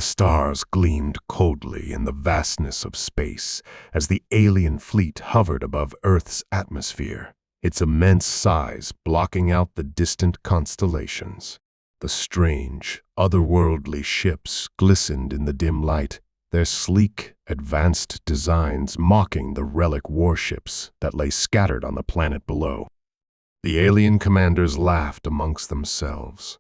The stars gleamed coldly in the vastness of space as the alien fleet hovered above Earth's atmosphere, its immense size blocking out the distant constellations. The strange, otherworldly ships glistened in the dim light, their sleek, advanced designs mocking the Relic warships that lay scattered on the planet below. The alien commanders laughed amongst themselves,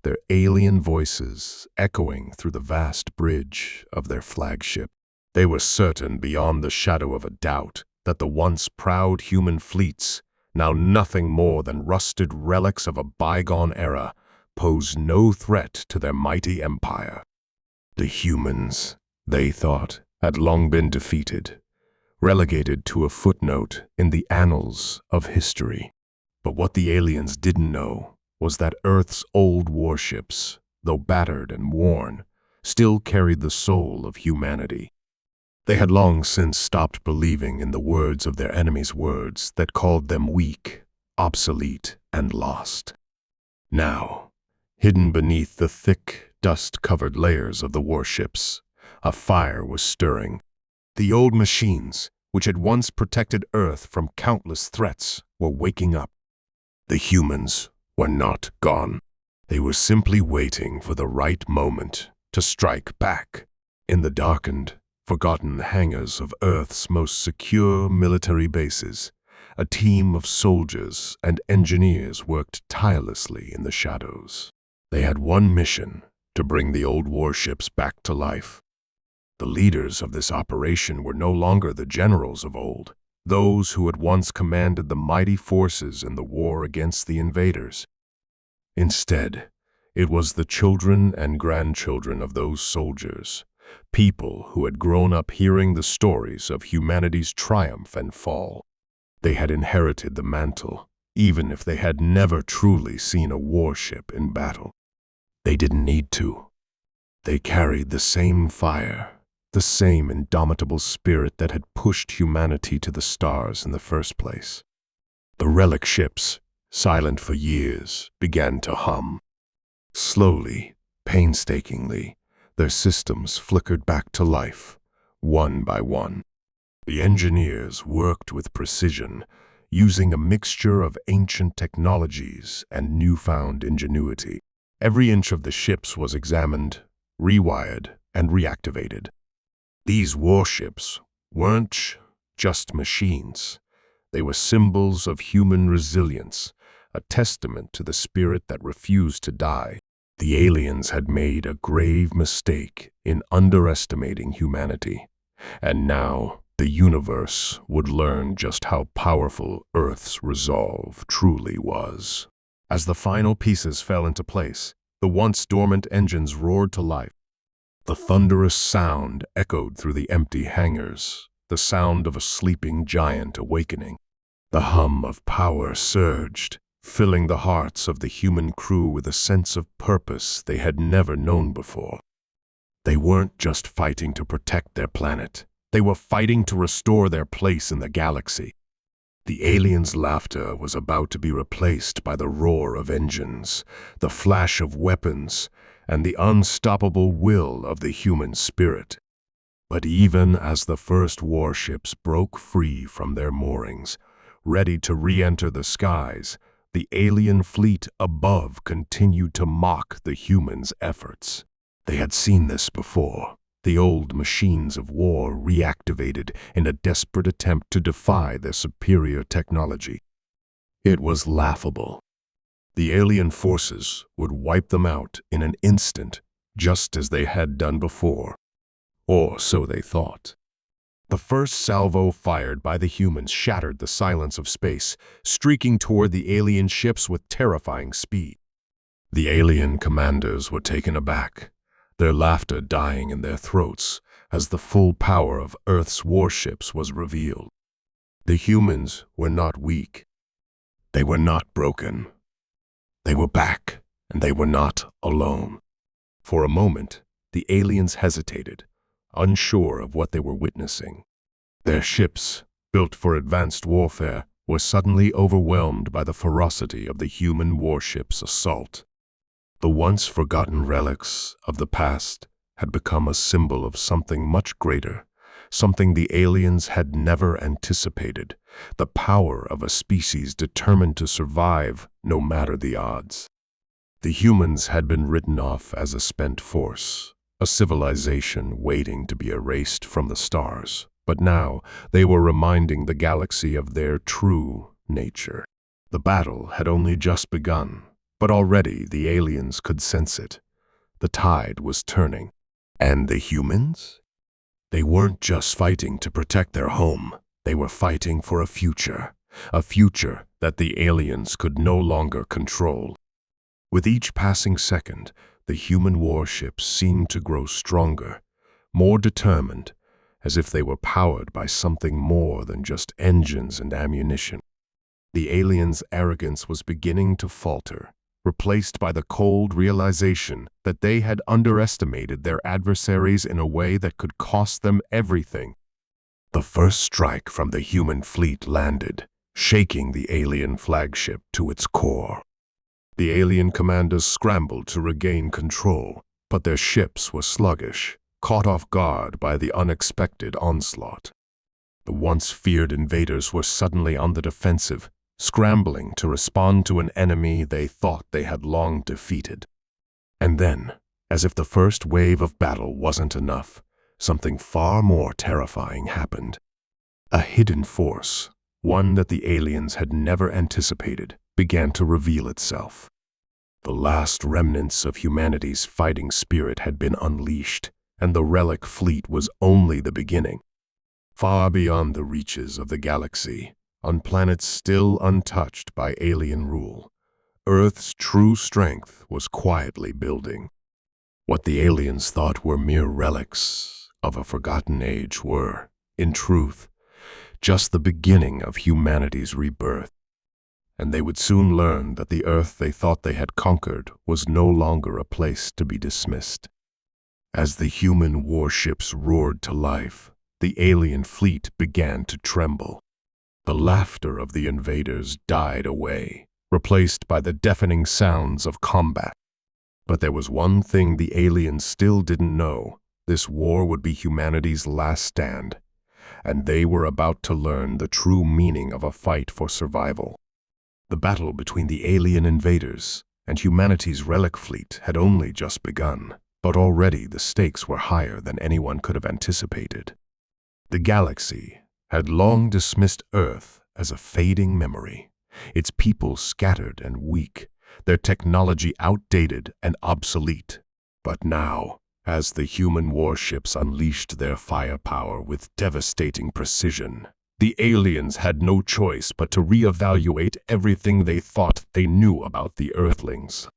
their alien voices echoing through the vast bridge of their flagship. They were certain beyond the shadow of a doubt that the once proud human fleets, now nothing more than rusted relics of a bygone era, posed no threat to their mighty empire. The humans, they thought, had long been defeated, relegated to a footnote in the annals of history. But what the aliens didn't know was that Earth's old warships, though battered and worn, still carried the soul of humanity. They had long since stopped believing in the words of their enemies' words that called them weak, obsolete, and lost. Now, hidden beneath the thick, dust-covered layers of the warships, a fire was stirring. The old machines, which had once protected Earth from countless threats, were waking up. The humans were not gone. They were simply waiting for the right moment to strike back. In the darkened, forgotten hangars of Earth's most secure military bases, a team of soldiers and engineers worked tirelessly in the shadows. They had one mission: to bring the old warships back to life. The leaders of this operation were no longer the generals of old, those who had once commanded the mighty forces in the war against the invaders. Instead, it was the children and grandchildren of those soldiers, people who had grown up hearing the stories of humanity's triumph and fall. They had inherited the mantle, even if they had never truly seen a warship in battle. They didn't need to. They carried the same fire, the same indomitable spirit that had pushed humanity to the stars in the first place. The Relic ships, silent for years, began to hum. Slowly, painstakingly, their systems flickered back to life, one by one. The engineers worked with precision, using a mixture of ancient technologies and newfound ingenuity. Every inch of the ships was examined, rewired, and reactivated. These warships weren't just machines. They were symbols of human resilience, a testament to the spirit that refused to die. The aliens had made a grave mistake in underestimating humanity, and now the universe would learn just how powerful Earth's resolve truly was. As the final pieces fell into place, the once dormant engines roared to life. The thunderous sound echoed through the empty hangars, the sound of a sleeping giant awakening. The hum of power surged, filling the hearts of the human crew with a sense of purpose they had never known before. They weren't just fighting to protect their planet. They were fighting to restore their place in the galaxy. The aliens' laughter was about to be replaced by the roar of engines, the flash of weapons, and the unstoppable will of the human spirit. But even as the first warships broke free from their moorings, ready to re-enter the skies, the alien fleet above continued to mock the humans' efforts. They had seen this before. The old machines of war reactivated in a desperate attempt to defy their superior technology. It was laughable. The alien forces would wipe them out in an instant, just as they had done before. Or so they thought. The first salvo fired by the humans shattered the silence of space, streaking toward the alien ships with terrifying speed. The alien commanders were taken aback, their laughter dying in their throats as the full power of Earth's warships was revealed. The humans were not weak. They were not broken. They were back, and they were not alone. For a moment, the aliens hesitated, unsure of what they were witnessing. Their ships, built for advanced warfare, were suddenly overwhelmed by the ferocity of the human warship's assault. The once forgotten relics of the past had become a symbol of something much greater, something the aliens had never anticipated, the power of a species determined to survive no matter the odds. The humans had been written off as a spent force, a civilization waiting to be erased from the stars, but now they were reminding the galaxy of their true nature. The battle had only just begun, but already the aliens could sense it. The tide was turning. And the humans? They weren't just fighting to protect their home. They were fighting for a future that the aliens could no longer control. With each passing second, the human warships seemed to grow stronger, more determined, as if they were powered by something more than just engines and ammunition. The aliens' arrogance was beginning to falter, replaced by the cold realization that they had underestimated their adversaries in a way that could cost them everything. The first strike from the human fleet landed, shaking the alien flagship to its core. The alien commanders scrambled to regain control, but their ships were sluggish, caught off guard by the unexpected onslaught. The once feared invaders were suddenly on the defensive, scrambling to respond to an enemy they thought they had long defeated. And then, as if the first wave of battle wasn't enough, something far more terrifying happened. A hidden force, one that the aliens had never anticipated, began to reveal itself. The last remnants of humanity's fighting spirit had been unleashed, and the Relic fleet was only the beginning. Far beyond the reaches of the galaxy, on planets still untouched by alien rule, Earth's true strength was quietly building. What the aliens thought were mere relics of a forgotten age were, in truth, just the beginning of humanity's rebirth. And they would soon learn that the Earth they thought they had conquered was no longer a place to be dismissed. As the human warships roared to life, the alien fleet began to tremble. The laughter of the invaders died away, replaced by the deafening sounds of combat. But there was one thing the aliens still didn't know. This war would be humanity's last stand, and they were about to learn the true meaning of a fight for survival. The battle between the alien invaders and humanity's Relic fleet had only just begun, but already the stakes were higher than anyone could have anticipated. The galaxy had long dismissed Earth as a fading memory, its people scattered and weak, their technology outdated and obsolete. But now, as the human warships unleashed their firepower with devastating precision, the aliens had no choice but to reevaluate everything they thought they knew about the Earthlings.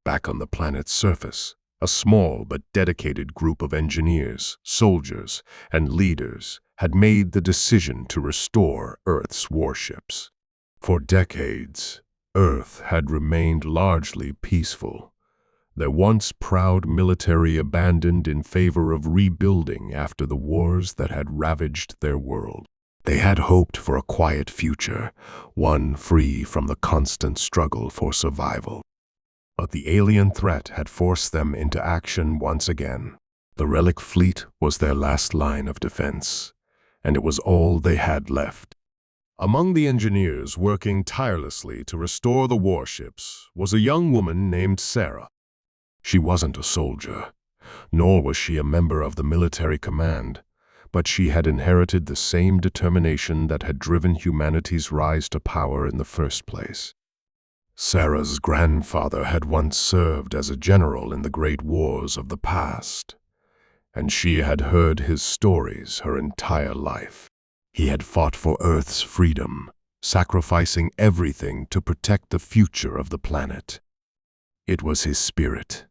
Back on the planet's surface, a small but dedicated group of engineers, soldiers, and leaders had made the decision to restore Earth's warships. For decades, Earth had remained largely peaceful, their once proud military abandoned in favor of rebuilding after the wars that had ravaged their world. They had hoped for a quiet future, one free from the constant struggle for survival. But the alien threat had forced them into action once again. The Relic fleet was their last line of defense, and it was all they had left. Among the engineers working tirelessly to restore the warships was a young woman named Sarah. She wasn't a soldier, nor was she a member of the military command, but she had inherited the same determination that had driven humanity's rise to power in the first place. Sarah's grandfather had once served as a general in the great wars of the past, and she had heard his stories her entire life. He had fought for Earth's freedom, sacrificing everything to protect the future of the planet. It was his spirit,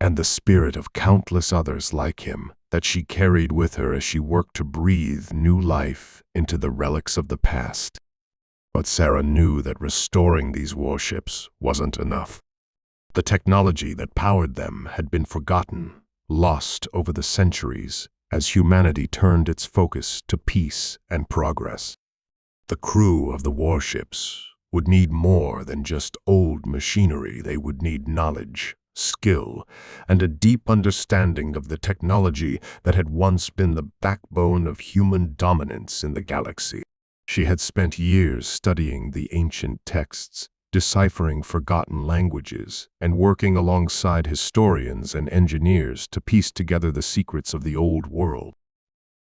and the spirit of countless others like him, that she carried with her as she worked to breathe new life into the relics of the past. But Sarah knew that restoring these warships wasn't enough. The technology that powered them had been forgotten, lost over the centuries, as humanity turned its focus to peace and progress. The crew of the warships would need more than just old machinery. They would need knowledge, skill, and a deep understanding of the technology that had once been the backbone of human dominance in the galaxy. She had spent years studying the ancient texts, deciphering forgotten languages, and working alongside historians and engineers to piece together the secrets of the old world.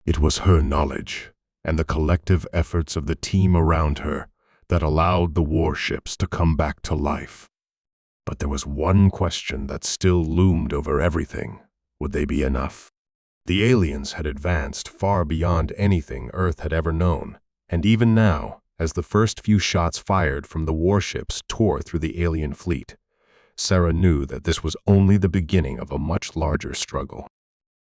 It was her knowledge and the collective efforts of the team around her that allowed the warships to come back to life. But there was one question that still loomed over everything. Would they be enough? The aliens had advanced far beyond anything Earth had ever known, and even now, as the first few shots fired from the warships tore through the alien fleet, Sarah knew that this was only the beginning of a much larger struggle.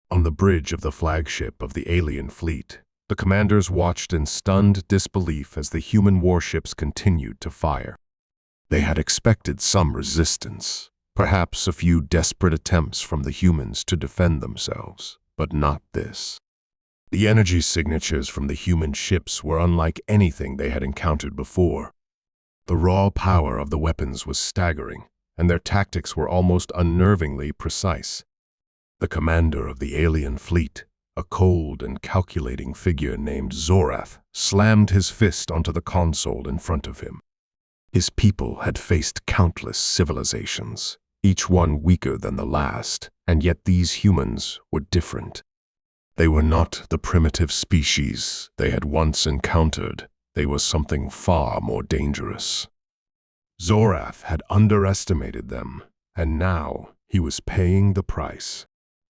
On the bridge of the flagship of the alien fleet, the commanders watched in stunned disbelief as the human warships continued to fire. They had expected some resistance, perhaps a few desperate attempts from the humans to defend themselves, but not this. The energy signatures from the human ships were unlike anything they had encountered before. The raw power of the weapons was staggering, and their tactics were almost unnervingly precise. The commander of the alien fleet, a cold and calculating figure named Zorath, slammed his fist onto the console in front of him. His people had faced countless civilizations, each one weaker than the last, and yet these humans were different. They were not the primitive species they had once encountered. They were something far more dangerous. Zorath had underestimated them, and now he was paying the price.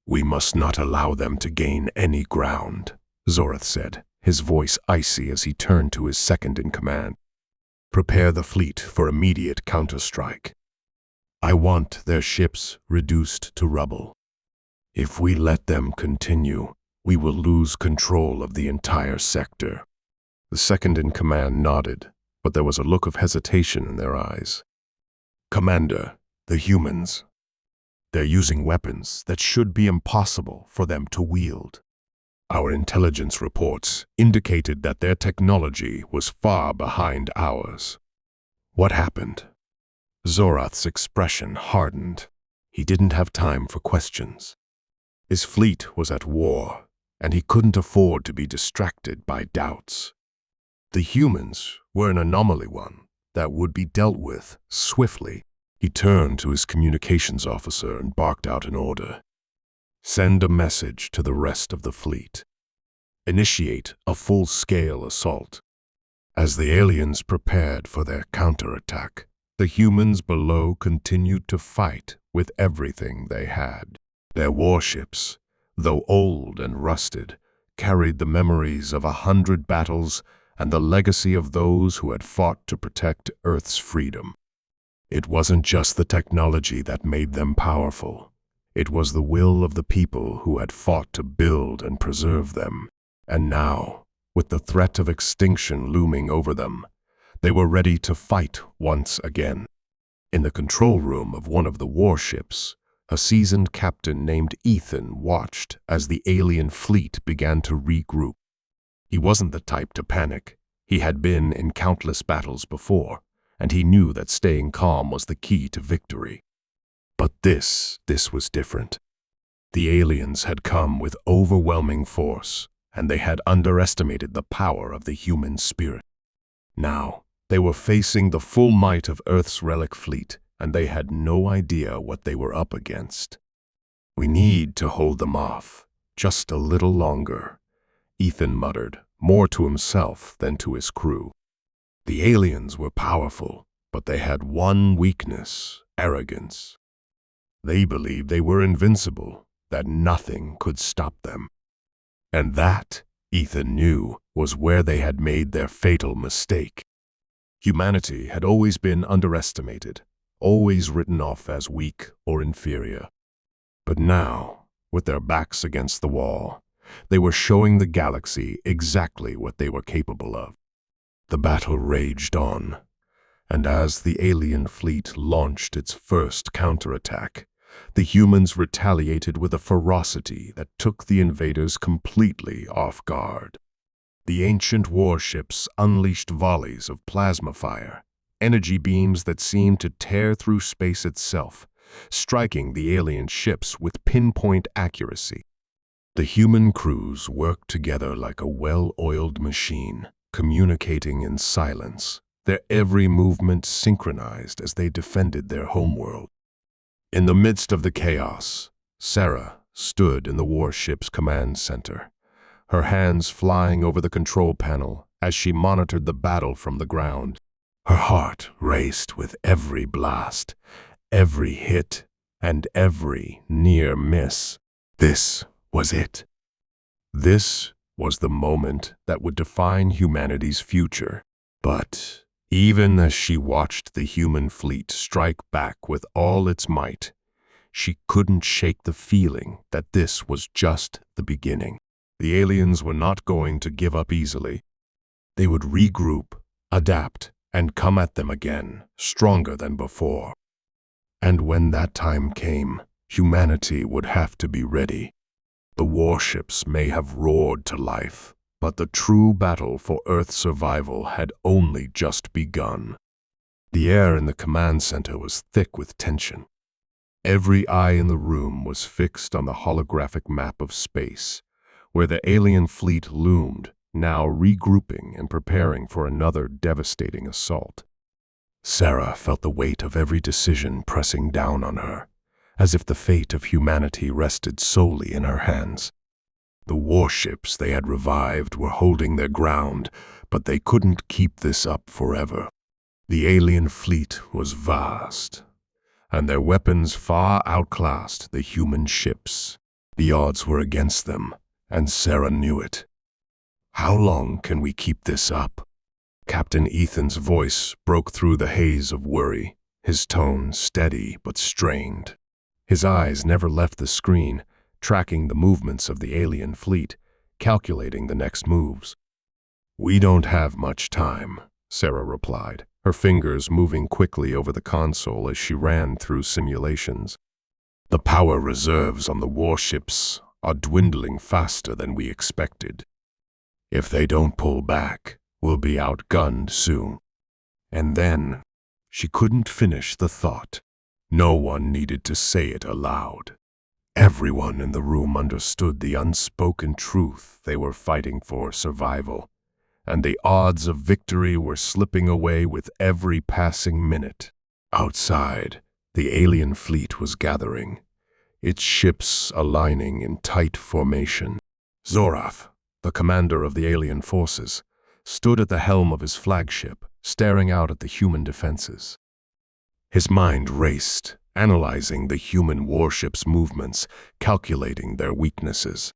"We must not allow them to gain any ground," Zorath said, his voice icy as he turned to his second-in-command. "Prepare the fleet for immediate counterstrike. I want their ships reduced to rubble. If we let them continue, we will lose control of the entire sector." The second-in-command nodded, but there was a look of hesitation in their eyes. "Commander, the humans. They're using weapons that should be impossible for them to wield. Our intelligence reports indicated that their technology was far behind ours." "What happened?" Zorath's expression hardened. He didn't have time for questions. His fleet was at war, and he couldn't afford to be distracted by doubts. The humans were an anomaly, one that would be dealt with swiftly. He turned to his communications officer and barked out an order. "Send a message to the rest of the fleet. Initiate a full-scale assault." As the aliens prepared for their counterattack, the humans below continued to fight with everything they had. Their warships, though old and rusted, carried the memories of 100 battles and the legacy of those who had fought to protect Earth's freedom. It wasn't just the technology that made them powerful. It was the will of the people who had fought to build and preserve them. And now, with the threat of extinction looming over them, they were ready to fight once again. In the control room of one of the warships, a seasoned captain named Ethan watched as the alien fleet began to regroup. He wasn't the type to panic. He had been in countless battles before, and he knew that staying calm was the key to victory. But this was different. The aliens had come with overwhelming force, and they had underestimated the power of the human spirit. Now, they were facing the full might of Earth's Relic fleet, and they had no idea what they were up against. "We need to hold them off, just a little longer," Ethan muttered, more to himself than to his crew. The aliens were powerful, but they had one weakness: arrogance. They believed they were invincible, that nothing could stop them. And that, Ethan knew, was where they had made their fatal mistake. Humanity had always been underestimated, always written off as weak or inferior. But now, with their backs against the wall, they were showing the galaxy exactly what they were capable of. The battle raged on, and as the alien fleet launched its first counterattack, the humans retaliated with a ferocity that took the invaders completely off guard. The ancient warships unleashed volleys of plasma fire, energy beams that seemed to tear through space itself, striking the alien ships with pinpoint accuracy. The human crews worked together like a well-oiled machine, communicating in silence, their every movement synchronized as they defended their homeworld. In the midst of the chaos, Sarah stood in the warship's command center, her hands flying over the control panel as she monitored the battle from the ground. Her heart raced with every blast, every hit, and every near miss. This was it. This was the moment that would define humanity's future. But even as she watched the human fleet strike back with all its might, she couldn't shake the feeling that this was just the beginning. The aliens were not going to give up easily. They would regroup, adapt, and come at them again, stronger than before. And when that time came, humanity would have to be ready. The warships may have roared to life, but the true battle for Earth's survival had only just begun. The air in the command center was thick with tension. Every eye in the room was fixed on the holographic map of space, where the alien fleet loomed, now regrouping and preparing for another devastating assault. Sarah felt the weight of every decision pressing down on her, as if the fate of humanity rested solely in her hands. The warships they had revived were holding their ground, but they couldn't keep this up forever. The alien fleet was vast, and their weapons far outclassed the human ships. The odds were against them, and Sarah knew it. "How long can we keep this up?" Captain Ethan's voice broke through the haze of worry, his tone steady but strained. His eyes never left the screen, tracking the movements of the alien fleet, calculating the next moves. "We don't have much time," Sarah replied, her fingers moving quickly over the console as she ran through simulations. "The power reserves on the warships are dwindling faster than we expected. If they don't pull back, we'll be outgunned soon." And then, she couldn't finish the thought. No one needed to say it aloud. Everyone in the room understood the unspoken truth: they were fighting for survival, and the odds of victory were slipping away with every passing minute. Outside, the alien fleet was gathering, its ships aligning in tight formation. Zorath, the commander of the alien forces, stood at the helm of his flagship, staring out at the human defenses. His mind raced, analyzing the human warship's movements, calculating their weaknesses.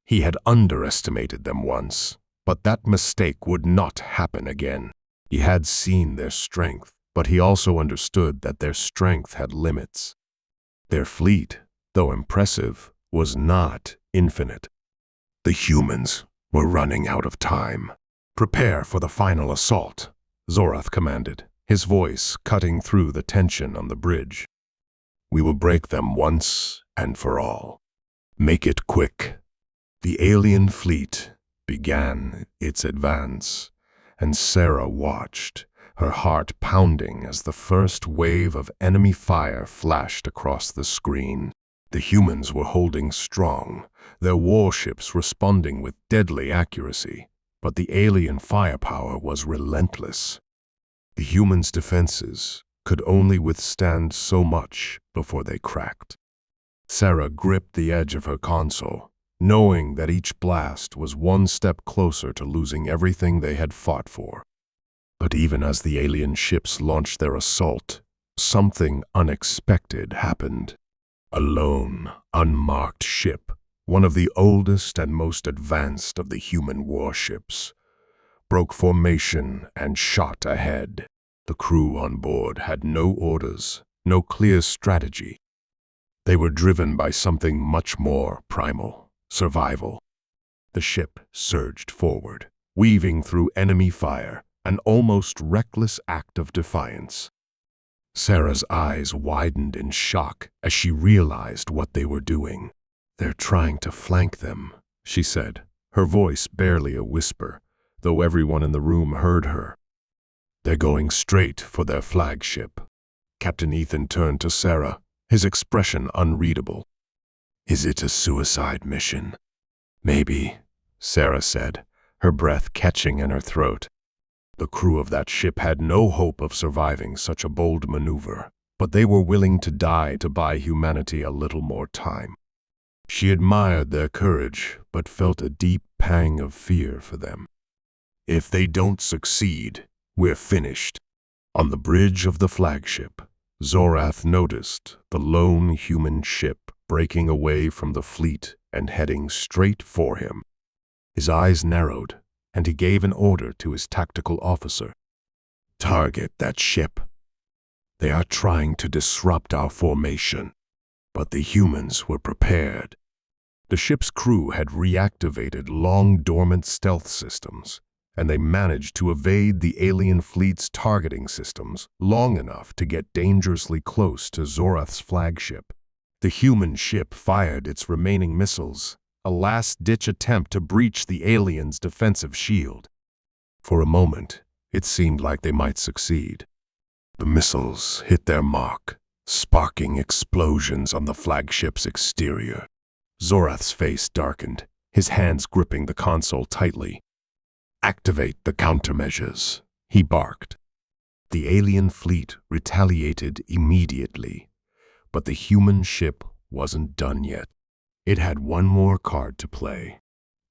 He had underestimated them once, but that mistake would not happen again. He had seen their strength, but he also understood that their strength had limits. Their fleet, though impressive, was not infinite. The humans were running out of time. "Prepare for the final assault," Zorath commanded, his voice cutting through the tension on the bridge. "We will break them once and for all. Make it quick." The alien fleet began its advance, and Sarah watched, her heart pounding as the first wave of enemy fire flashed across the screen. The humans were holding strong, their warships responding with deadly accuracy, but the alien firepower was relentless. The humans' defenses could only withstand so much before they cracked. Sarah gripped the edge of her console, knowing that each blast was one step closer to losing everything they had fought for. But even as the alien ships launched their assault, something unexpected happened. A lone, unmarked ship, one of the oldest and most advanced of the human warships, broke formation and shot ahead. The crew on board had no orders, no clear strategy. They were driven by something much more primal: survival. The ship surged forward, weaving through enemy fire, an almost reckless act of defiance. Sarah's eyes widened in shock as she realized what they were doing. "They're trying to flank them," she said, her voice barely a whisper, though everyone in the room heard her. "They're going straight for their flagship." Captain Ethan turned to Sarah, his expression unreadable. "Is it a suicide mission?" "Maybe," Sarah said, her breath catching in her throat. The crew of that ship had no hope of surviving such a bold maneuver, but they were willing to die to buy humanity a little more time. She admired their courage, but felt a deep pang of fear for them. "If they don't succeed, we're finished." On the bridge of the flagship, Zorath noticed the lone human ship breaking away from the fleet and heading straight for him. His eyes narrowed, and he gave an order to his tactical officer. "Target that ship. They are trying to disrupt our formation." But the humans were prepared. The ship's crew had reactivated long-dormant stealth systems, and they managed to evade the alien fleet's targeting systems long enough to get dangerously close to Zorath's flagship. The human ship fired its remaining missiles, a last-ditch attempt to breach the aliens' defensive shield. For a moment, it seemed like they might succeed. The missiles hit their mark, sparking explosions on the flagship's exterior. Zorath's face darkened, his hands gripping the console tightly. "Activate the countermeasures," he barked. The alien fleet retaliated immediately, but the human ship wasn't done yet. It had one more card to play.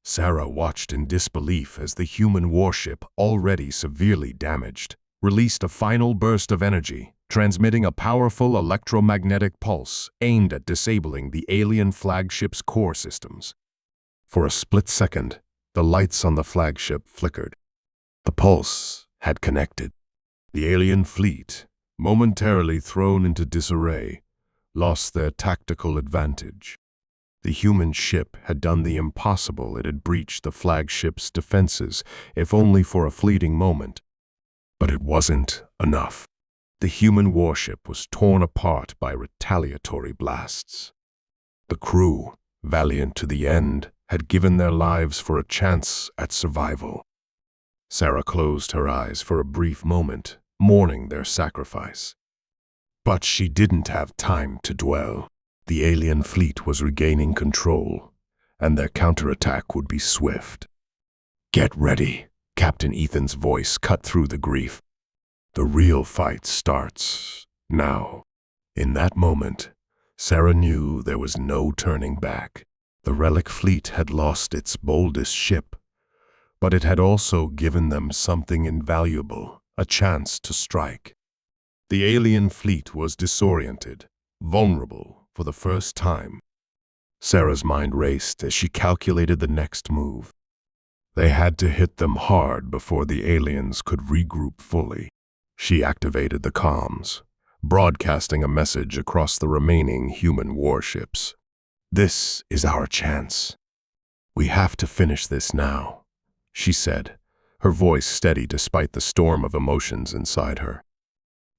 Sarah watched in disbelief as the human warship, already severely damaged, released a final burst of energy, transmitting a powerful electromagnetic pulse aimed at disabling the alien flagship's core systems. For a split second, the lights on the flagship flickered. The pulse had connected. The alien fleet, momentarily thrown into disarray, lost their tactical advantage. The human ship had done the impossible. It had breached the flagship's defenses, if only for a fleeting moment. But it wasn't enough. The human warship was torn apart by retaliatory blasts. The crew, valiant to the end, had given their lives for a chance at survival. Sarah closed her eyes for a brief moment, mourning their sacrifice. But she didn't have time to dwell. The alien fleet was regaining control, and their counterattack would be swift. "Get ready," Captain Ethan's voice cut through the grief. "The real fight starts now." In that moment, Sarah knew there was no turning back. The Relic fleet had lost its boldest ship, but it had also given them something invaluable, a chance to strike. The alien fleet was disoriented, vulnerable for the first time. Sarah's mind raced as she calculated the next move. They had to hit them hard before the aliens could regroup fully. She activated the comms, broadcasting a message across the remaining human warships. "This is our chance. We have to finish this now," she said, her voice steady despite the storm of emotions inside her.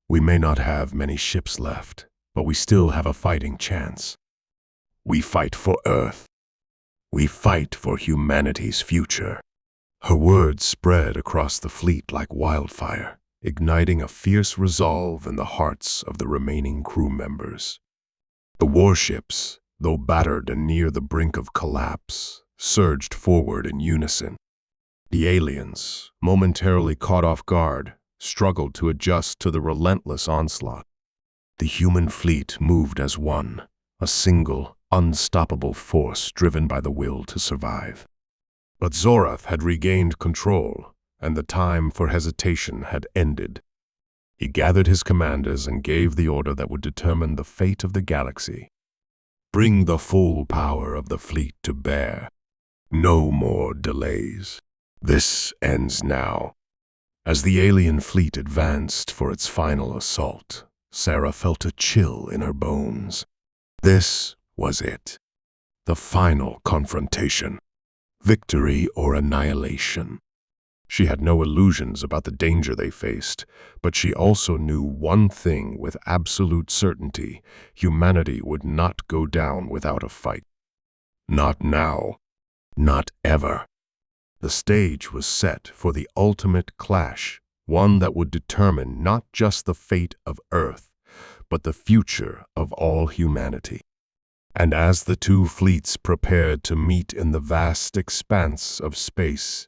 "We may not have many ships left, but we still have a fighting chance. We fight for Earth. We fight for humanity's future." Her words spread across the fleet like wildfire, igniting a fierce resolve in the hearts of the remaining crew members. The warships, though battered and near the brink of collapse, surged forward in unison. The aliens, momentarily caught off guard, struggled to adjust to the relentless onslaught. The human fleet moved as one, a single, unstoppable force driven by the will to survive. But Zorath had regained control, and the time for hesitation had ended. He gathered his commanders and gave the order that would determine the fate of the galaxy. "Bring the full power of the fleet to bear. No more delays. This ends now." As the alien fleet advanced for its final assault, Sarah felt a chill in her bones. This was it. The final confrontation. Victory or annihilation. She had no illusions about the danger they faced, but she also knew one thing with absolute certainty: humanity would not go down without a fight. Not now. Not ever. The stage was set for the ultimate clash, one that would determine not just the fate of Earth, but the future of all humanity. And as the two fleets prepared to meet in the vast expanse of space,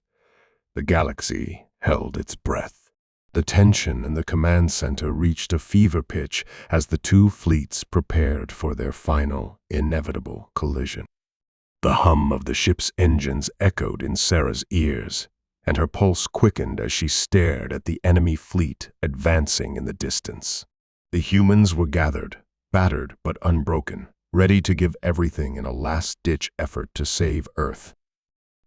the galaxy held its breath. The tension in the command center reached a fever pitch as the two fleets prepared for their final, inevitable collision. The hum of the ship's engines echoed in Sarah's ears, and her pulse quickened as she stared at the enemy fleet advancing in the distance. The humans were gathered, battered but unbroken, ready to give everything in a last-ditch effort to save Earth.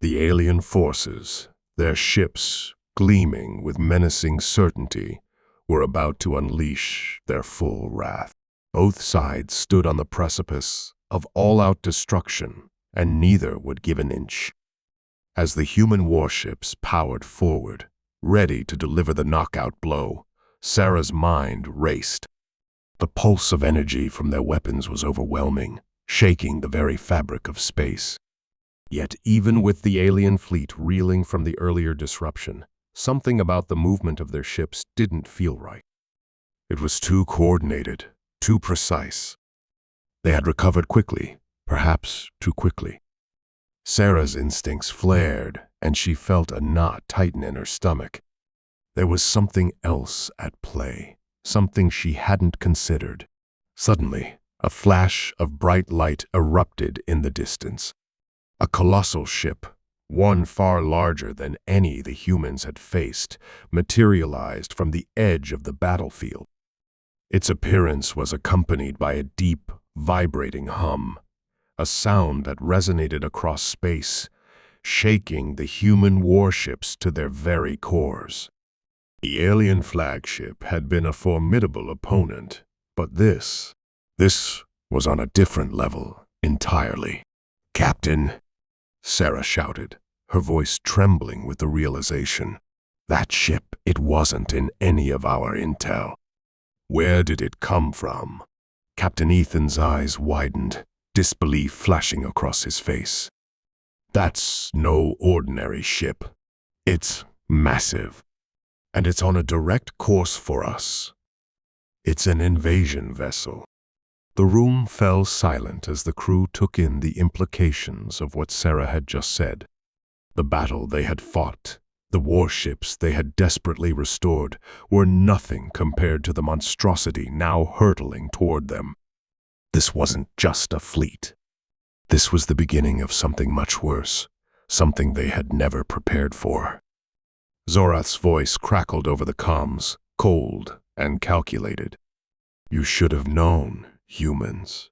The alien forces, their ships gleaming with menacing certainty, were about to unleash their full wrath. Both sides stood on the precipice of all-out destruction, and neither would give an inch. As the human warships powered forward, ready to deliver the knockout blow, Sarah's mind raced. The pulse of energy from their weapons was overwhelming, shaking the very fabric of space. Yet even with the alien fleet reeling from the earlier disruption, something about the movement of their ships didn't feel right. It was too coordinated, too precise. They had recovered quickly, perhaps too quickly. Sarah's instincts flared, and she felt a knot tighten in her stomach. There was something else at play, something she hadn't considered. Suddenly, a flash of bright light erupted in the distance. A colossal ship, one far larger than any the humans had faced, materialized from the edge of the battlefield. Its appearance was accompanied by a deep, vibrating hum, a sound that resonated across space, shaking the human warships to their very cores. The alien flagship had been a formidable opponent, but this was on a different level entirely. "Captain," Sarah shouted, her voice trembling with the realization. That ship, it wasn't in any of our intel. Where did it come from? Captain Ethan's eyes widened, disbelief flashing across his face. That's no ordinary ship. It's massive, and it's on a direct course for us. It's an invasion vessel. The room fell silent as the crew took in the implications of what Sarah had just said. The battle they had fought, the warships they had desperately restored, were nothing compared to the monstrosity now hurtling toward them. This wasn't just a fleet. This was the beginning of something much worse, something they had never prepared for. Zorath's voice crackled over the comms, cold and calculated. "You should have known, humans.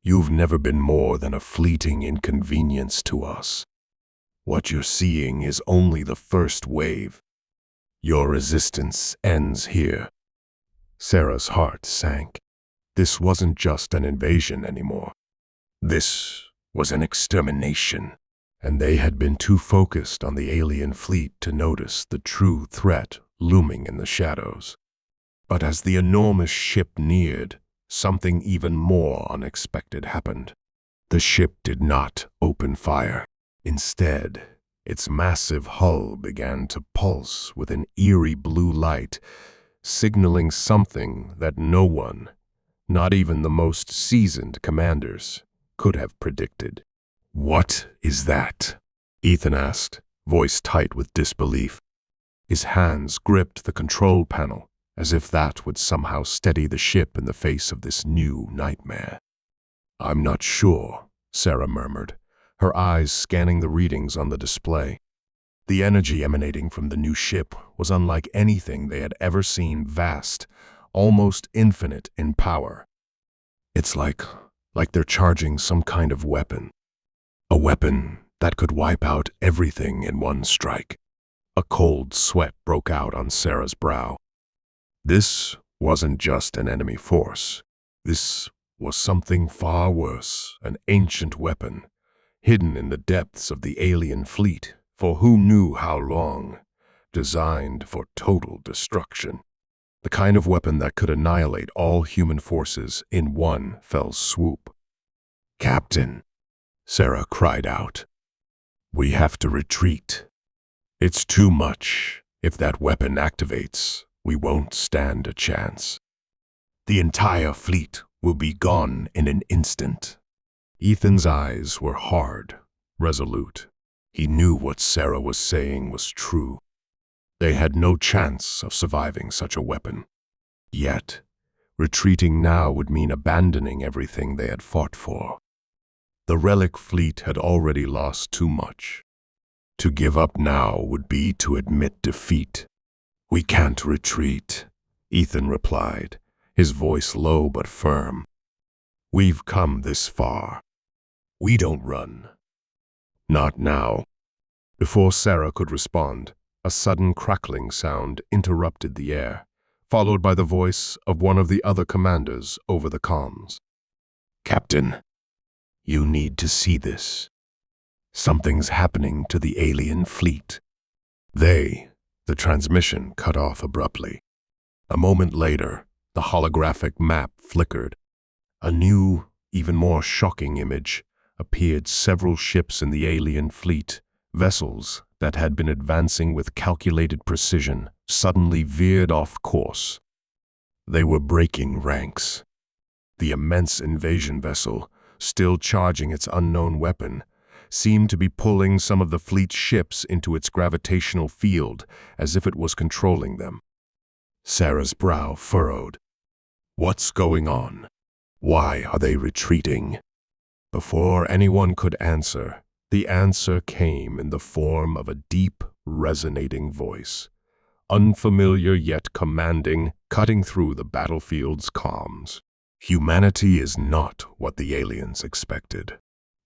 You've never been more than a fleeting inconvenience to us. What you're seeing is only the first wave. Your resistance ends here." Sarah's heart sank. This wasn't just an invasion anymore. This was an extermination, and they had been too focused on the alien fleet to notice the true threat looming in the shadows. But as the enormous ship neared, something even more unexpected happened. The ship did not open fire. Instead, its massive hull began to pulse with an eerie blue light, signaling something that no one, not even the most seasoned commanders, could have predicted. "What is that?" Ethan asked, voice tight with disbelief. His hands gripped the control panel, as if that would somehow steady the ship in the face of this new nightmare. "I'm not sure," Sarah murmured, her eyes scanning the readings on the display. The energy emanating from the new ship was unlike anything they had ever seen, vast, almost infinite in power. "It's like they're charging some kind of weapon. A weapon that could wipe out everything in one strike." A cold sweat broke out on Sarah's brow. This wasn't just an enemy force. This was something far worse, an ancient weapon, hidden in the depths of the alien fleet, for who knew how long, designed for total destruction. The kind of weapon that could annihilate all human forces in one fell swoop. "Captain," Sarah cried out, "we have to retreat. It's too much. If that weapon activates, we won't stand a chance." The entire fleet will be gone in an instant. Ethan's eyes were hard, resolute. He knew what Sarah was saying was true. They had no chance of surviving such a weapon. Yet, retreating now would mean abandoning everything they had fought for. The Relic fleet had already lost too much. To give up now would be to admit defeat. "We can't retreat," Ethan replied, his voice low but firm. "We've come this far. We don't run. Not now." Before Sarah could respond, a sudden crackling sound interrupted the air, followed by the voice of one of the other commanders over the comms. "Captain, you need to see this. Something's happening to the alien fleet." The transmission cut off abruptly. A moment later, the holographic map flickered. A new, even more shocking image appeared. Several ships in the alien fleet, vessels that had been advancing with calculated precision, suddenly veered off course. They were breaking ranks. The immense invasion vessel, still charging its unknown weapon, seemed to be pulling some of the fleet's ships into its gravitational field as if it was controlling them. Sarah's brow furrowed. What's going on? Why are they retreating? Before anyone could answer, the answer came in the form of a deep, resonating voice, unfamiliar yet commanding, cutting through the battlefield's comms. Humanity is not what the aliens expected.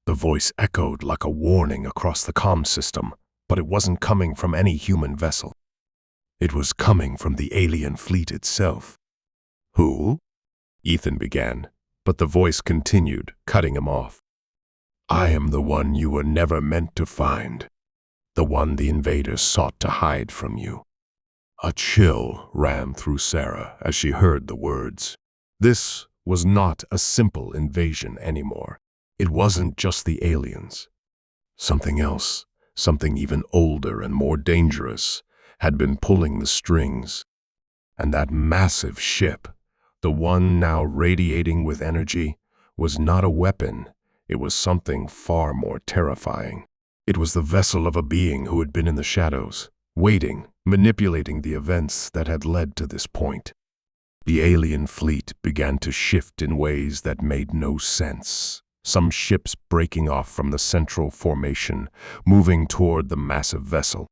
The voice echoed like a warning across the comm system, but it wasn't coming from any human vessel. It was coming from the alien fleet itself. "Who?" Ethan began, but the voice continued, cutting him off. "I am the one you were never meant to find. The one the invaders sought to hide from you." A chill ran through Sarah as she heard the words. This was not a simple invasion anymore. It wasn't just the aliens. Something else, something even older and more dangerous, had been pulling the strings. And that massive ship, the one now radiating with energy, was not a weapon. It was something far more terrifying. It was the vessel of a being who had been in the shadows, waiting, manipulating the events that had led to this point. The alien fleet began to shift in ways that made no sense. Some ships breaking off from the central formation, moving toward the massive vessel.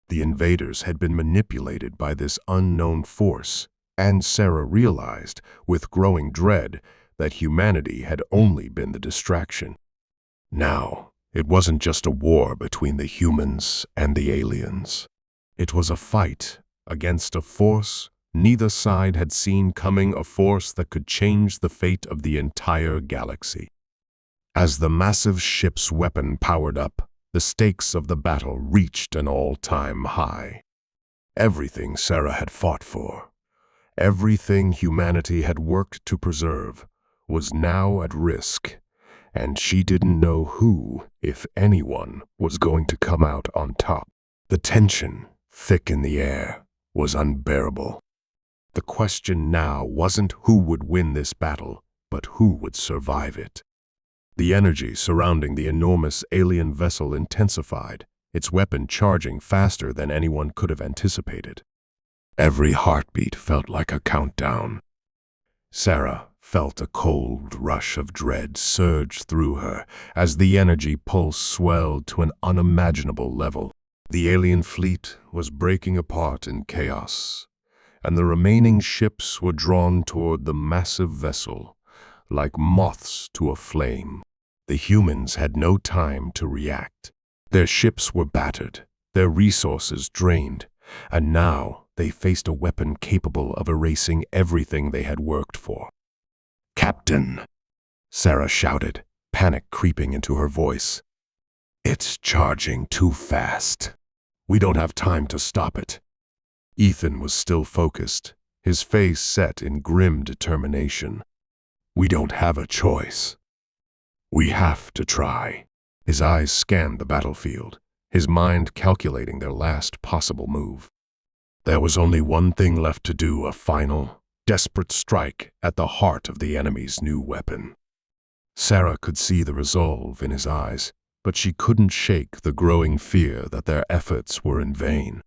The invaders had been manipulated by this unknown force, and Sarah realized, with growing dread, that humanity had only been the distraction. Now, it wasn't just a war between the humans and the aliens. It was a fight against a force neither side had seen coming, a force that could change the fate of the entire galaxy. As the massive ship's weapon powered up, the stakes of the battle reached an all-time high. Everything Sarah had fought for, everything humanity had worked to preserve, was now at risk, and she didn't know who, if anyone, was going to come out on top. The tension, thick in the air, was unbearable. The question now wasn't who would win this battle, but who would survive it. The energy surrounding the enormous alien vessel intensified, its weapon charging faster than anyone could have anticipated. Every heartbeat felt like a countdown. Sarah felt a cold rush of dread surge through her as the energy pulse swelled to an unimaginable level. The alien fleet was breaking apart in chaos, and the remaining ships were drawn toward the massive vessel, like moths to a flame. The humans had no time to react. Their ships were battered, their resources drained, and now they faced a weapon capable of erasing everything they had worked for. "Captain," Sarah shouted, panic creeping into her voice. "It's charging too fast. We don't have time to stop it." Ethan was still focused, his face set in grim determination. "We don't have a choice. We have to try." His eyes scanned the battlefield, his mind calculating their last possible move. There was only one thing left to do, a final, desperate strike at the heart of the enemy's new weapon. Sarah could see the resolve in his eyes, but she couldn't shake the growing fear that their efforts were in vain.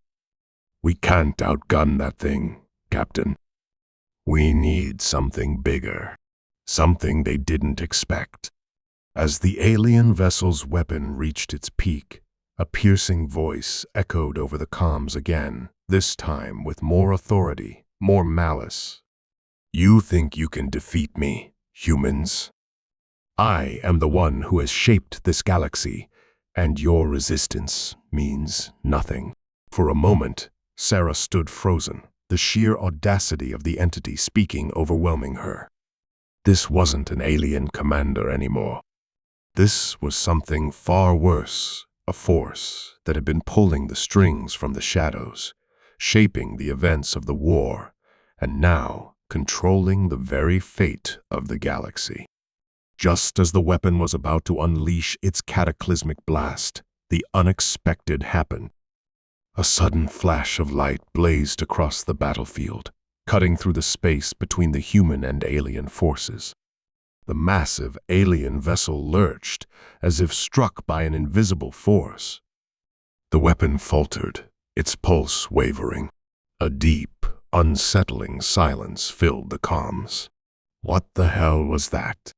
"We can't outgun that thing, Captain. We need something bigger, something they didn't expect." As the alien vessel's weapon reached its peak, a piercing voice echoed over the comms again, this time with more authority, more malice. "You think you can defeat me, humans? I am the one who has shaped this galaxy, and your resistance means nothing." For a moment, Sarah stood frozen, the sheer audacity of the entity speaking overwhelming her. This wasn't an alien commander anymore. This was something far worse, a force that had been pulling the strings from the shadows, shaping the events of the war, and now controlling the very fate of the galaxy. Just as the weapon was about to unleash its cataclysmic blast, the unexpected happened. A sudden flash of light blazed across the battlefield, cutting through the space between the human and alien forces. The massive alien vessel lurched, as if struck by an invisible force. The weapon faltered, its pulse wavering. A deep, unsettling silence filled the comms. What the hell was that?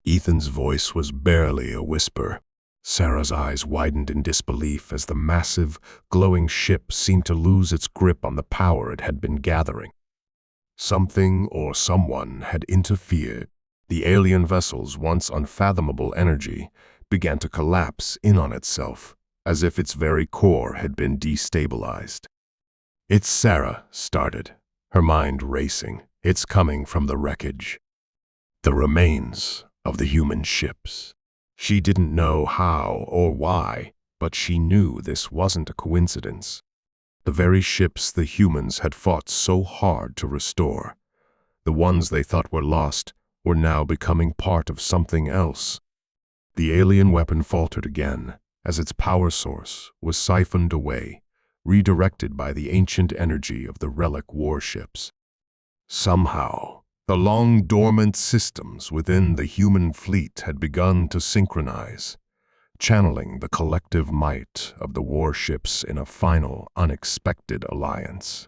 Ethan's voice was barely a whisper. Sarah's eyes widened in disbelief as the massive, glowing ship seemed to lose its grip on the power it had been gathering. Something or someone had interfered. The alien vessel's once unfathomable energy began to collapse in on itself, as if its very core had been destabilized. "It's Sarah," started, her mind racing. "It's coming from the wreckage. The remains of the human ships." She didn't know how or why, but she knew this wasn't a coincidence. The very ships the humans had fought so hard to restore, the ones they thought were lost, were now becoming part of something else. The alien weapon faltered again, as its power source was siphoned away, redirected by the ancient energy of the Relic warships. Somehow, the long-dormant systems within the human fleet had begun to synchronize, channeling the collective might of the warships in a final, unexpected alliance.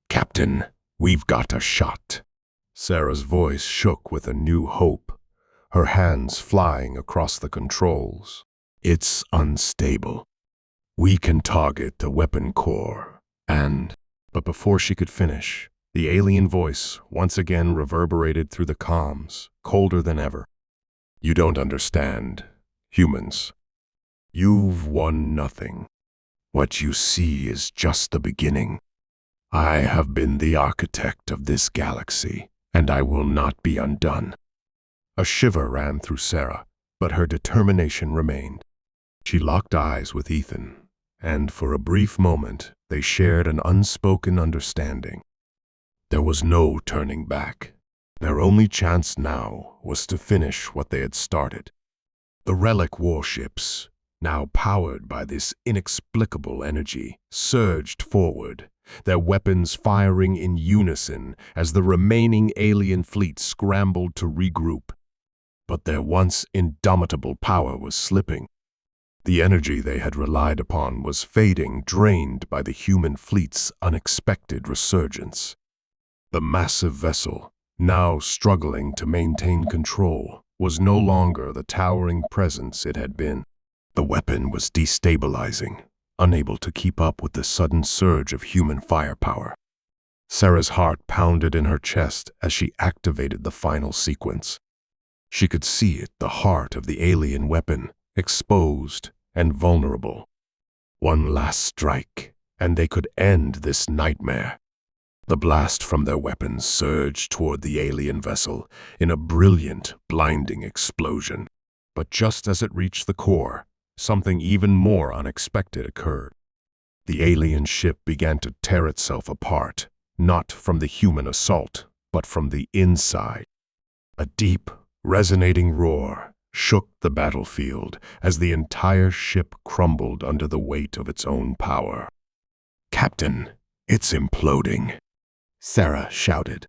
"Captain, we've got a shot." Sarah's voice shook with a new hope, her hands flying across the controls. "It's unstable. We can target the weapon core, and—" But before she could finish, the alien voice once again reverberated through the comms, colder than ever. "You don't understand, humans. You've won nothing. What you see is just the beginning. I have been the architect of this galaxy, and I will not be undone." A shiver ran through Sarah, but her determination remained. She locked eyes with Ethan, and for a brief moment they shared an unspoken understanding. There was no turning back. Their only chance now was to finish what they had started. The Relic warships, now powered by this inexplicable energy, surged forward, their weapons firing in unison as the remaining alien fleet scrambled to regroup. But their once indomitable power was slipping. The energy they had relied upon was fading, drained by the human fleet's unexpected resurgence. The massive vessel, now struggling to maintain control, was no longer the towering presence it had been. The weapon was destabilizing, unable to keep up with the sudden surge of human firepower. Sarah's heart pounded in her chest as she activated the final sequence. She could see it, the heart of the alien weapon, exposed and vulnerable. One last strike, and they could end this nightmare. The blast from their weapons surged toward the alien vessel in a brilliant, blinding explosion. But just as it reached the core, something even more unexpected occurred. The alien ship began to tear itself apart, not from the human assault, but from the inside. A deep, resonating roar shook the battlefield as the entire ship crumbled under the weight of its own power. "Captain, it's imploding," Sarah shouted.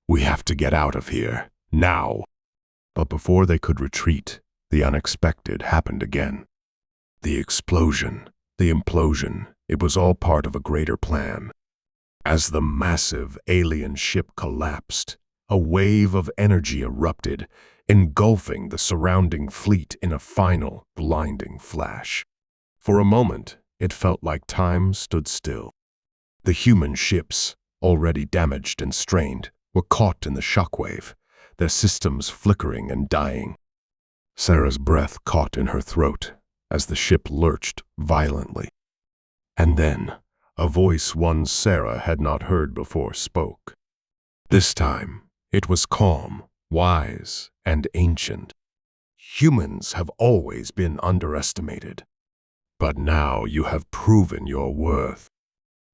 We have to get out of here, now. But before they could retreat, the unexpected happened again. The explosion, the implosion, it was all part of a greater plan. As the massive alien ship collapsed, a wave of energy erupted, engulfing the surrounding fleet in a final, blinding flash. For a moment, it felt like time stood still. The human ships, already damaged and strained, were caught in the shockwave, their systems flickering and dying. Sarah's breath caught in her throat as the ship lurched violently. And then, a voice one Sarah had not heard before spoke. This time, it was calm, wise, and ancient. Humans have always been underestimated. But now you have proven your worth.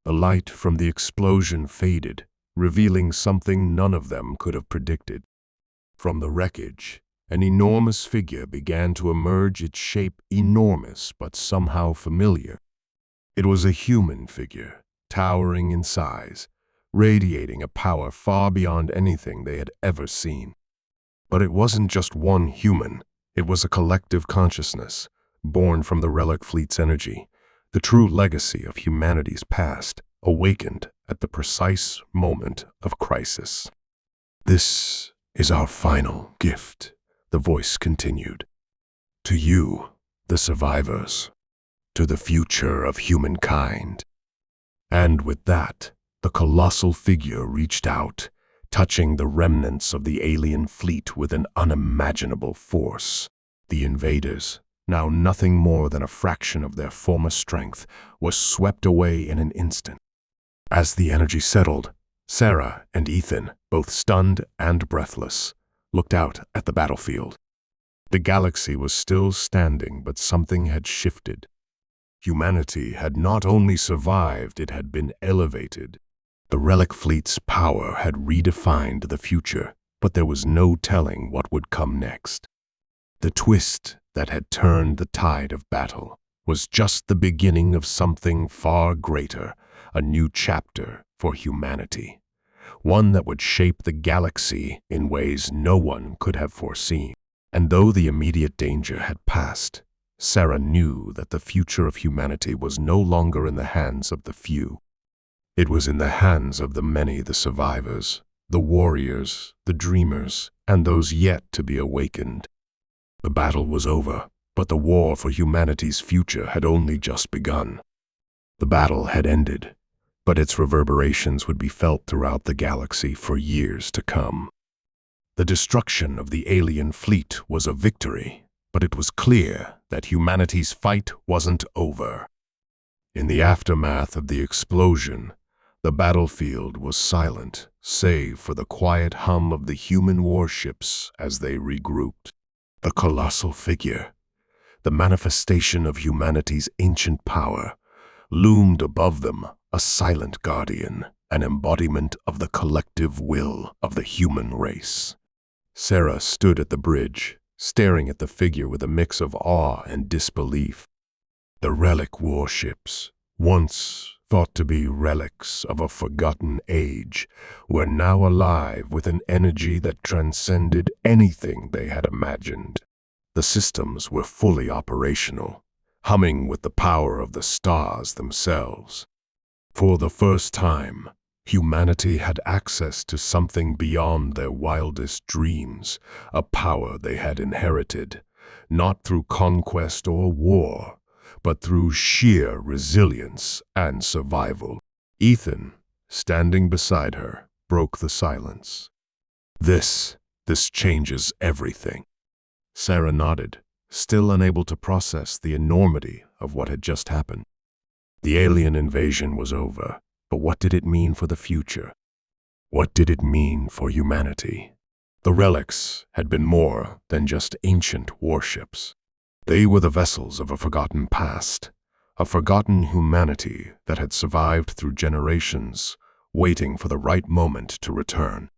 The light from the explosion faded, revealing something none of them could have predicted. From the wreckage, an enormous figure began to emerge, its shape enormous but somehow familiar. It was a human figure, towering in size, radiating a power far beyond anything they had ever seen. But it wasn't just one human, it was a collective consciousness, born from the Relic fleet's energy, the true legacy of humanity's past, awakened at the precise moment of crisis. This is our final gift, the voice continued. To you, the survivors, to the future of humankind. And with that, the colossal figure reached out, touching the remnants of the alien fleet with an unimaginable force. The invaders, now nothing more than a fraction of their former strength, were swept away in an instant. As the energy settled, Sarah and Ethan, both stunned and breathless, looked out at the battlefield. The galaxy was still standing, but something had shifted. Humanity had not only survived, it had been elevated. The Relic fleet's power had redefined the future, but there was no telling what would come next. The twist that had turned the tide of battle was just the beginning of something far greater, a new chapter for humanity, one that would shape the galaxy in ways no one could have foreseen. And though the immediate danger had passed, Sarah knew that the future of humanity was no longer in the hands of the few. It was in the hands of the many, the survivors, the warriors, the dreamers, and those yet to be awakened. The battle was over, but the war for humanity's future had only just begun. The battle had ended, but its reverberations would be felt throughout the galaxy for years to come. The destruction of the alien fleet was a victory, but it was clear that humanity's fight wasn't over. In the aftermath of the explosion, the battlefield was silent, save for the quiet hum of the human warships as they regrouped. The colossal figure, the manifestation of humanity's ancient power, loomed above them, a silent guardian, an embodiment of the collective will of the human race. Sarah stood at the bridge, staring at the figure with a mix of awe and disbelief. The Relic warships, once thought to be relics of a forgotten age, were now alive with an energy that transcended anything they had imagined. The systems were fully operational, humming with the power of the stars themselves. For the first time, humanity had access to something beyond their wildest dreams, a power they had inherited, not through conquest or war, but through sheer resilience and survival. Ethan, standing beside her, broke the silence. This changes everything. Sarah nodded, still unable to process the enormity of what had just happened. The alien invasion was over, but what did it mean for the future? What did it mean for humanity? The relics had been more than just ancient warships. They were the vessels of a forgotten past, a forgotten humanity that had survived through generations, waiting for the right moment to return.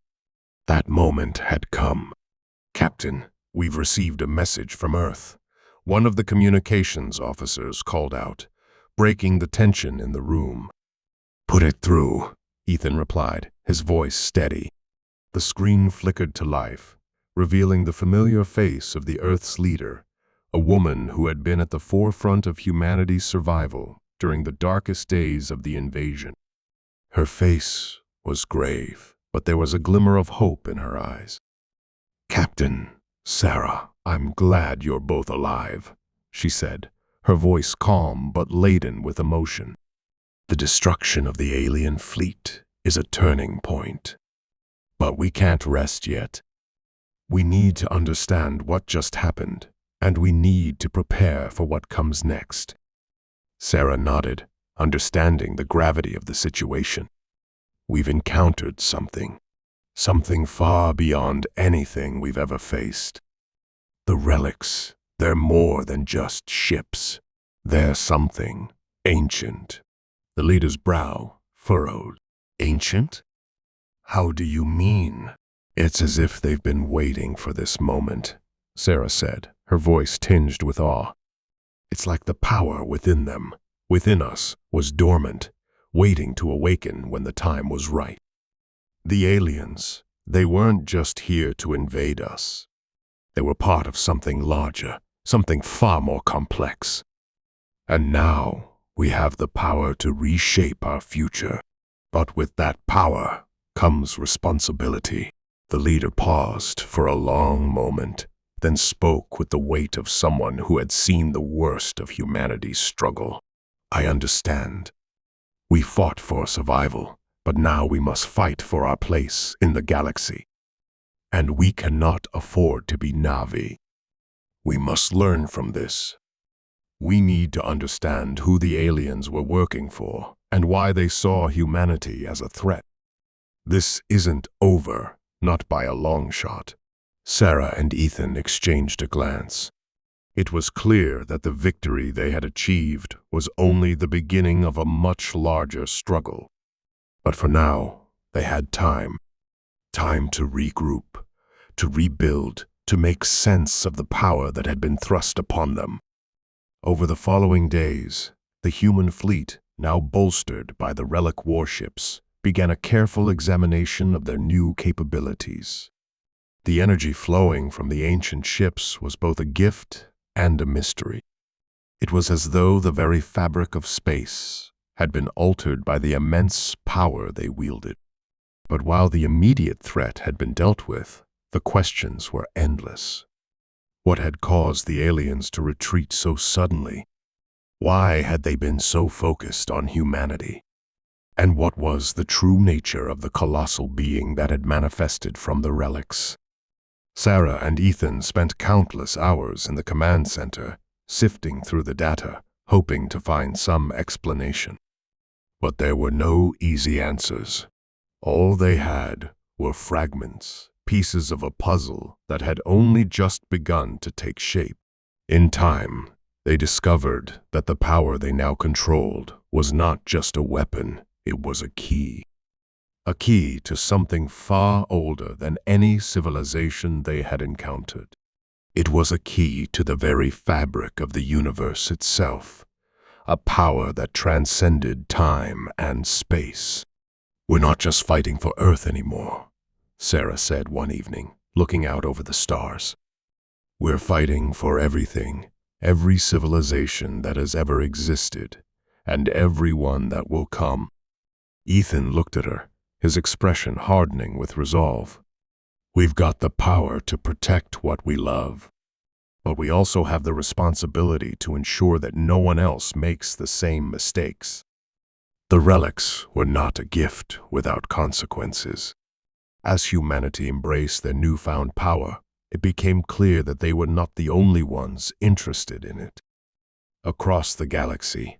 That moment had come. "Captain, we've received a message from Earth," one of the communications officers called out, breaking the tension in the room. "Put it through," Ethan replied, his voice steady. The screen flickered to life, revealing the familiar face of the Earth's leader, a woman who had been at the forefront of humanity's survival during the darkest days of the invasion. Her face was grave, but there was a glimmer of hope in her eyes. "Captain, Sarah, I'm glad you're both alive," she said, her voice calm but laden with emotion. "The destruction of the alien fleet is a turning point. But we can't rest yet. We need to understand what just happened, and we need to prepare for what comes next." Sarah nodded, understanding the gravity of the situation. "We've encountered something far beyond anything we've ever faced. The relics, they're more than just ships. They're something ancient." The leader's brow furrowed. "Ancient? How do you mean?" "It's as if they've been waiting for this moment," Sarah said, her voice tinged with awe. "It's like the power within them, within us, was dormant, waiting to awaken when the time was right. The aliens, they weren't just here to invade us. They were part of something larger, something far more complex. And now we have the power to reshape our future. But with that power comes responsibility." The leader paused for a long moment, then spoke with the weight of someone who had seen the worst of humanity's struggle. "I understand. We fought for survival, but now we must fight for our place in the galaxy. And we cannot afford to be Na'vi. We must learn from this. We need to understand who the aliens were working for and why they saw humanity as a threat. This isn't over, not by a long shot." Sarah and Ethan exchanged a glance. It was clear that the victory they had achieved was only the beginning of a much larger struggle. But for now, they had time. Time to regroup, to rebuild, to make sense of the power that had been thrust upon them. Over the following days, the human fleet, now bolstered by the Relic warships, began a careful examination of their new capabilities. The energy flowing from the ancient ships was both a gift and a mystery. It was as though the very fabric of space had been altered by the immense power they wielded. But while the immediate threat had been dealt with, the questions were endless. What had caused the aliens to retreat so suddenly? Why had they been so focused on humanity? And what was the true nature of the colossal being that had manifested from the relics? Sarah and Ethan spent countless hours in the command center, sifting through the data, hoping to find some explanation. But there were no easy answers. All they had were fragments, pieces of a puzzle that had only just begun to take shape. In time, they discovered that the power they now controlled was not just a weapon, it was a key. A key to something far older than any civilization they had encountered. It was a key to the very fabric of the universe itself, a power that transcended time and space. "We're not just fighting for Earth anymore," Sarah said one evening, looking out over the stars. "We're fighting for everything, every civilization that has ever existed, and every one that will come." Ethan looked at her, his expression hardening with resolve. "We've got the power to protect what we love, but we also have the responsibility to ensure that no one else makes the same mistakes." The relics were not a gift without consequences. As humanity embraced their newfound power, it became clear that they were not the only ones interested in it. Across the galaxy,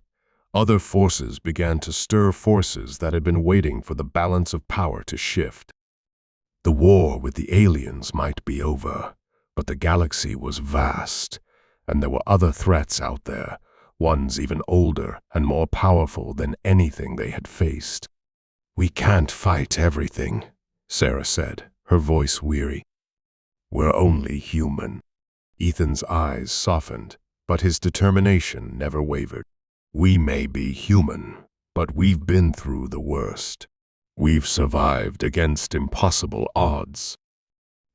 other forces began to stir forces that had been waiting for the balance of power to shift. The war with the aliens might be over, but the galaxy was vast, and there were other threats out there, ones even older and more powerful than anything they had faced. "We can't fight everything," Sarah said, her voice weary. "We're only human." Ethan's eyes softened, but his determination never wavered. "We may be human, but we've been through the worst. We've survived against impossible odds.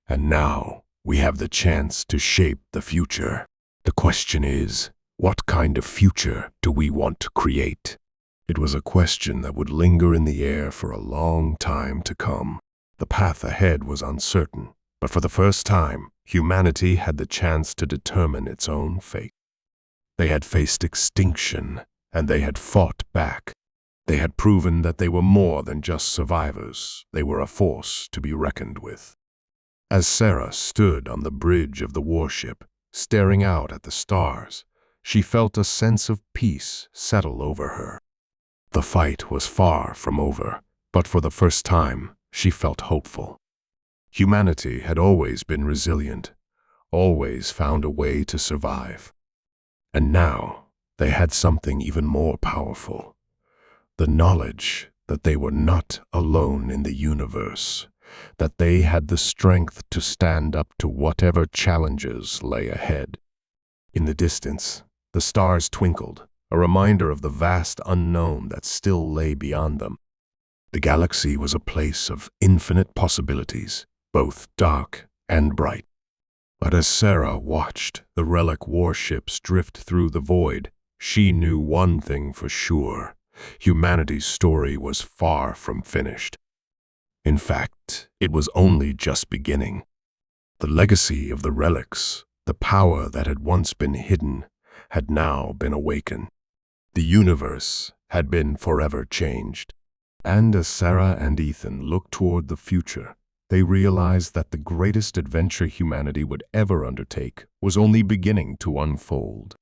And now we have the chance to shape the future. The question is, what kind of future do we want to create? It was a question that would linger in the air for a long time to come. The path ahead was uncertain, but for the first time, humanity had the chance to determine its own fate. They had faced extinction, and they had fought back. They had proven that they were more than just survivors. They were a force to be reckoned with. As Sarah stood on the bridge of the warship, staring out at the stars, she felt a sense of peace settle over her. The fight was far from over, but for the first time, she felt hopeful. Humanity had always been resilient, always found a way to survive. And now, they had something even more powerful. The knowledge that they were not alone in the universe, that they had the strength to stand up to whatever challenges lay ahead. In the distance, the stars twinkled, a reminder of the vast unknown that still lay beyond them. The galaxy was a place of infinite possibilities, both dark and bright. But as Sarah watched the Relic warships drift through the void, she knew one thing for sure. Humanity's story was far from finished. In fact, it was only just beginning. The legacy of the relics, the power that had once been hidden, had now been awakened. The universe had been forever changed. And as Sarah and Ethan looked toward the future, they realized that the greatest adventure humanity would ever undertake was only beginning to unfold.